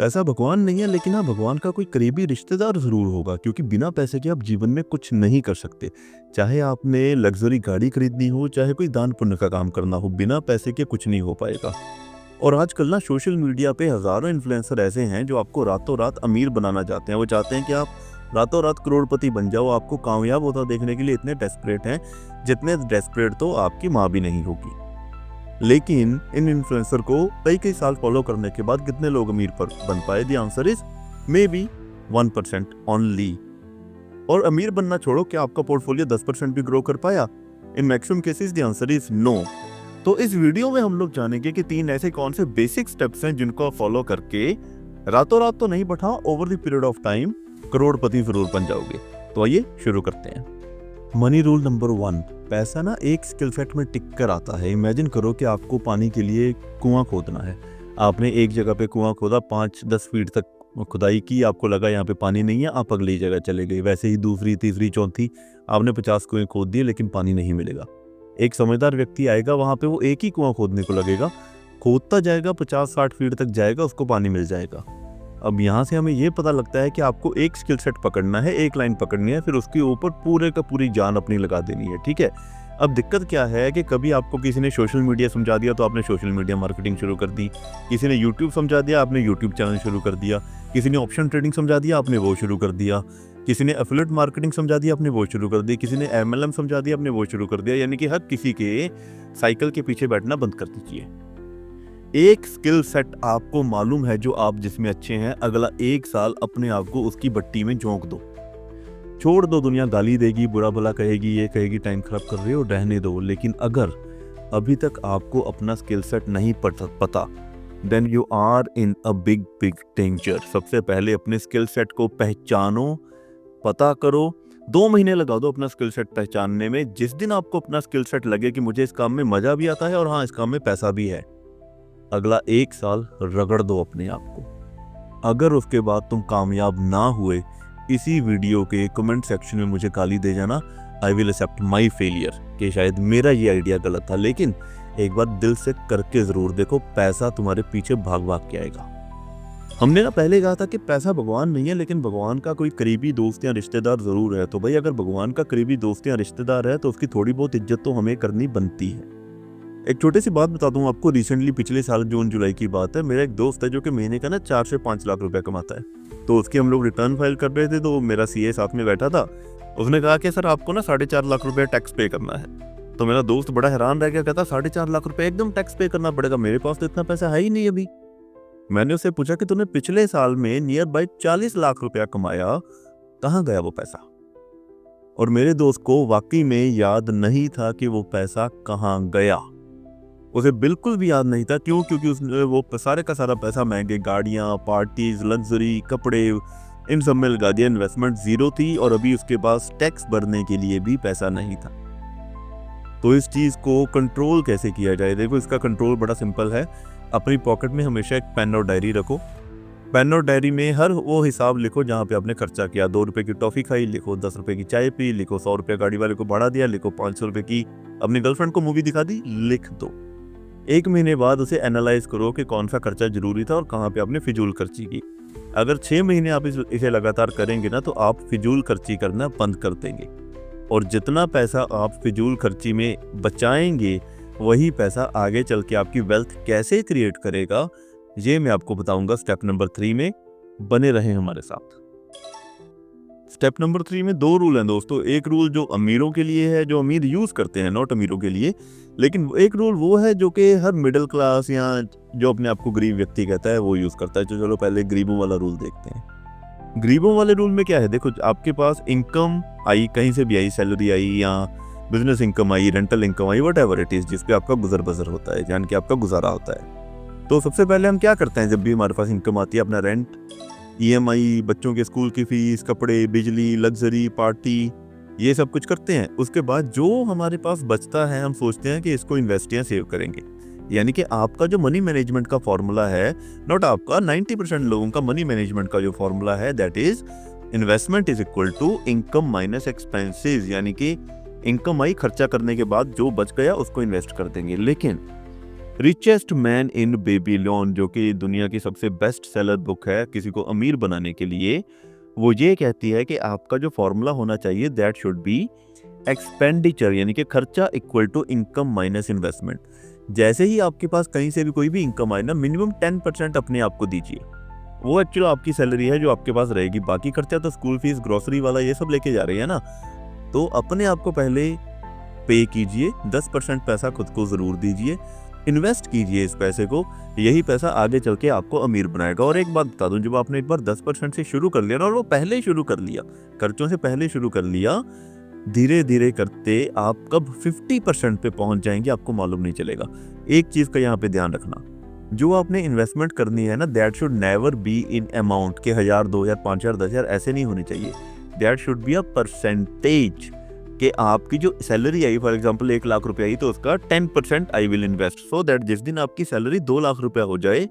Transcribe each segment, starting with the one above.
पैसा भगवान नहीं है, लेकिन हाँ भगवान का कोई करीबी रिश्तेदार ज़रूर होगा, क्योंकि बिना पैसे के आप जीवन में कुछ नहीं कर सकते। चाहे आपने लग्ज़री गाड़ी खरीदनी हो, चाहे कोई दान पुण्य का काम करना हो, बिना पैसे के कुछ नहीं हो पाएगा। और आजकल ना सोशल मीडिया पे हज़ारों इन्फ्लुएंसर ऐसे हैं जो आपको रातों रात अमीर बनाना चाहते हैं। वो चाहते हैं कि आप रातों रात करोड़पति बन जाओ। आपको कामयाब होता देखने के लिए इतने डेस्परेट हैं, जितने डेस्परेट तो आपकी माँ भी नहीं होगी। लेकिन इन इन्फ्लुएंसर को कई साल फॉलो करने के बाद कितने लोग अमीर पर बन पाए? The answer is may be 1% only. और अमीर बनना छोड़ो, क्या आपका पोर्टफोलियो 10% भी ग्रो कर पाया? In maximum cases the answer is no. तो इस वीडियो में हम लोग जानेंगे कि 3 ऐसे कौन से बेसिक स्टेप्स हैं जिनको आप फॉलो करके रातों रात तो नहीं बट हाँ over the period of time करोड़पति जरूर बन जाओगे। तो आइए शुरू करते हैं। मनी रूल नंबर 1, पैसा ना एक स्किल सेट में टिक कर आता है। इमेजिन करो कि आपको पानी के लिए कुआं खोदना है। आपने एक जगह पे कुआं खोदा, 5-10 फीट तक खुदाई की, आपको लगा यहाँ पे पानी नहीं है, आप अगली जगह चले गए। वैसे ही दूसरी, तीसरी, चौथी, आपने 50 कुएं खोद दिए, लेकिन पानी नहीं मिलेगा। एक समझदार व्यक्ति आएगा, वहां पे वो एक ही कुआं खोदने को लगेगा, खोदता जाएगा, 50-60 फीट तक जाएगा, उसको पानी मिल जाएगा। अब यहाँ से हमें ये पता लगता है कि आपको एक स्किल सेट पकड़ना है, एक लाइन पकड़नी है, फिर उसके ऊपर पूरे का पूरी जान अपनी लगा देनी है। ठीक है। अब दिक्कत क्या है कि कभी आपको किसी ने सोशल मीडिया समझा दिया तो आपने सोशल मीडिया मार्केटिंग शुरू कर दी, किसी ने यूट्यूब समझा दिया, आपने यूट्यूब चैनल शुरू कर दिया, किसी ने ऑप्शन ट्रेडिंग समझा दिया, आपने वो शुरू कर दिया, किसी ने एफिलिएट मार्केटिंग समझा दिया, आपने वो शुरू कर दी, किसी ने MLM समझा दिया, आपने वो शुरू कर दिया। यानी कि हर किसी के साइकिल के पीछे बैठना बंद कर दीजिए। एक स्किल सेट आपको मालूम है जो आप जिसमें अच्छे हैं, अगला 1 साल अपने आप को उसकी भट्टी में झोंक दो, छोड़ दो। दुनिया गाली देगी, बुरा भला कहेगी, ये कहेगी टाइम खराब कर रहे हो, रहने दो। लेकिन अगर अभी तक आपको अपना स्किल सेट नहीं पता, then you are in a big danger. सबसे पहले अपने स्किल सेट को पहचानो, पता करो। 2 महीने लगा दो अपना स्किल सेट पहचानने में। जिस दिन आपको अपना स्किल सेट लगे कि मुझे इस काम में मजा भी आता है और हाँ इस काम में पैसा भी है, अगला 1 साल रगड़ दो अपने आप को। अगर उसके बाद तुम कामयाब ना हुए, इसी वीडियो के कमेंट सेक्शन में मुझे गाली दे जाना। I will accept my failure कि शायद मेरा ये आइडिया गलत था, लेकिन एक बार दिल से करके जरूर देखो, पैसा तुम्हारे पीछे भाग भाग के आएगा। हमने ना पहले कहा था कि पैसा भगवान नहीं है, लेकिन भगवान का कोई करीबी दोस्त या रिश्तेदार जरूर है। तो भाई अगर भगवान का करीबी दोस्त या रिश्तेदार है तो उसकी थोड़ी बहुत इज्जत तो हमें करनी बनती है। एक छोटी सी बात बता दूं आपको, रिसेंटली पिछले साल जून जुलाई की बात है। मेरा एक दोस्त है जो कि महीने का ना 4 से 5 लाख रुपए कमाता है। तो उसकी हम लोग रिटर्न फाइल कर रहे थे, तो मेरा CA साथ में बैठा था। उसने कहा कि सर आपको ना 4.5 लाख रुपए टैक्स पे करना है। तो मेरा दोस्त बड़ा हैरान रह गया, कहता 4.5 लाख रुपए एकदम टैक्स पे करना पड़ेगा, मेरे पास तो इतना पैसा है ही नहीं अभी। मैंने उससे पूछा कि तूने पिछले साल में नियर बाय 40 लाख रुपया कमाया, कहाँ गया वो पैसा? और मेरे दोस्त को वाकई में याद नहीं था कि वो पैसा कहाँ गया। उसे बिल्कुल भी याद नहीं था। क्यों? क्योंकि उसने वो सारे का सारा पैसा महंगे गाड़ियां, पार्टीज, लग्जरी, कपड़े, इन सब में लगा दिया। इन्वेस्टमेंट जीरो थी और अभी उसके पास टैक्स भरने के लिए भी पैसा नहीं था। तो इस चीज को कंट्रोल कैसे किया जाए? देखो, इसका कंट्रोल बड़ा सिंपल है। अपनी पॉकेट में हमेशा एक पेन और डायरी रखो। पेन और डायरी में हर वो हिसाब लिखो जहाँ पे आपने खर्चा किया। 2 रुपए की टॉफी खाई, लिखो। 10 रुपए की चाय पी, लिखो। 100 रुपये गाड़ी वाले को भाड़ा दिया, लिखो। 500 रुपये की अपनी गर्लफ्रेंड को मूवी दिखा दी, लिख दो। 1 महीने बाद उसे एनालाइज करो कि कौन सा खर्चा जरूरी था और कहाँ पे आपने फिजूल खर्ची की। अगर 6 महीने आप इसे लगातार करेंगे ना, तो आप फिजूल खर्ची करना बंद कर देंगे। और जितना पैसा आप फिजूल खर्ची में बचाएंगे, वही पैसा आगे चल के आपकी वेल्थ कैसे क्रिएट करेगा, ये मैं आपको बताऊंगा स्टेप नंबर 3 में। बने रहें हमारे साथ। स्टेप नंबर 3 में 2 रूल हैं दोस्तों। एक रूल जो अमीरों के लिए है, जो अमीर यूज करते हैं, नॉट अमीरों के लिए। लेकिन एक रूल वो है जो कि हर मिडिल क्लास या जो अपने आप को गरीब व्यक्ति कहता है वो यूज करता है। तो चलो पहले गरीबों वाला रूल देखते हैं। गरीबों वाले रूल में क्या है? देखो, आपके पास इनकम आई, कहीं से भी आई, सैलरी आई या business income I, rental income I, whatever it is, जिसपे आपका गुजर बसर होता है, यानी कि आपका गुजारा होता है। तो सबसे पहले हम क्या करते हैं जब भी हमारे पास इनकम आती है? अपना रेंट, EMI, बच्चों के स्कूल की फीस, कपड़े, बिजली, लग्जरी, पार्टी, ये सब कुछ करते हैं। उसके बाद जो हमारे पास बचता है, हम सोचते हैं कि इसको इन्वेस्ट या सेव करेंगे। यानी कि आपका जो मनी मैनेजमेंट का फॉर्मूला है, नॉट आपका, 90% लोगों का मनी मैनेजमेंट का जो फॉर्मूला है, that is investment is equal to income minus expenses. यानी कि इनकम आई, खर्चा करने के बाद जो बच गया उसको इन्वेस्ट कर देंगे। लेकिन रिचेस्ट मैन इन बेबीलोन, जो कि दुनिया की सबसे बेस्ट सेलर बुक है किसी को अमीर बनाने के लिए, वो ये कहती है कि आपका जो फॉर्मूला होना चाहिए दैट शुड बी एक्सपेंडिचर, यानी कि खर्चा equal to income minus investment. जैसे ही आपके पास कहीं से भी कोई भी इनकम आए ना, मिनिमम 10% अपने आप को दीजिए। वो एक्चुअली आपकी सैलरी है जो आपके पास रहेगी, बाकी खर्चा तो स्कूल फीस, ग्रोसरी वाला ये सब लेके जा रही है ना। तो अपने आप को पहले पे कीजिए, 10% पैसा खुद को ज़रूर दीजिए, इन्वेस्ट कीजिए इस पैसे को, यही पैसा आगे चल के आपको अमीर बनाएगा। और एक बात बता दूं, जब आपने एक बार 10% से शुरू कर लिया ना, और वो पहले ही शुरू कर लिया, खर्चों से पहले शुरू कर लिया, धीरे धीरे करते आप कब 50% पे पहुंच जाएंगे आपको मालूम नहीं चलेगा। एक चीज़ का यहाँ पे ध्यान रखना, जो आपने इन्वेस्टमेंट करनी है ना, that should never be in amount के 1000, 2000, 5000, 10,000 ऐसे नहीं होनी चाहिए। That should be a percentage, कि आपकी जो salary I, for example 1 lakh रुपए आई, तो उसका 10% I will invest, so that जिस दिन आपकी सैलरी 2 लाख रुपया हो जाए,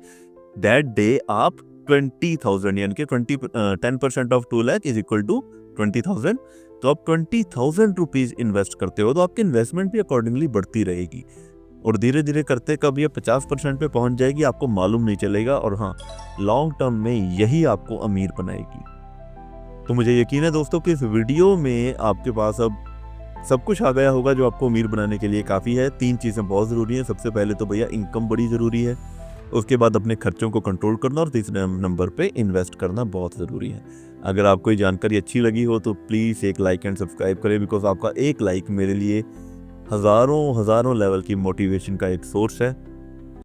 दैट डे आप 20,000, यानी कि 10% of 2 lakh is equal to 20,000, तो आप 20,000 रुपीज इन्वेस्ट करते हो, तो आपकी इन्वेस्टमेंट भी अकॉर्डिंगली बढ़ती रहेगी, और धीरे धीरे करते कब ये 50% पे पहुंच जाएगी आपको मालूम नहीं चलेगा। और हाँ, लॉन्ग टर्म में यही आपको अमीर बनाएगी। तो मुझे यकीन है दोस्तों कि इस वीडियो में आपके पास अब सब कुछ आ गया होगा जो आपको अमीर बनाने के लिए काफ़ी है। 3 चीज़ें बहुत ज़रूरी हैं। सबसे पहले तो भैया इनकम बड़ी ज़रूरी है, उसके बाद अपने खर्चों को कंट्रोल करना, और तीसरे नंबर पे इन्वेस्ट करना बहुत ज़रूरी है। अगर आपको ये जानकारी अच्छी लगी हो तो प्लीज़ एक लाइक एंड सब्सक्राइब करें, बिकॉज आपका एक लाइक मेरे लिए हज़ारों लेवल की मोटिवेशन का एक सोर्स है।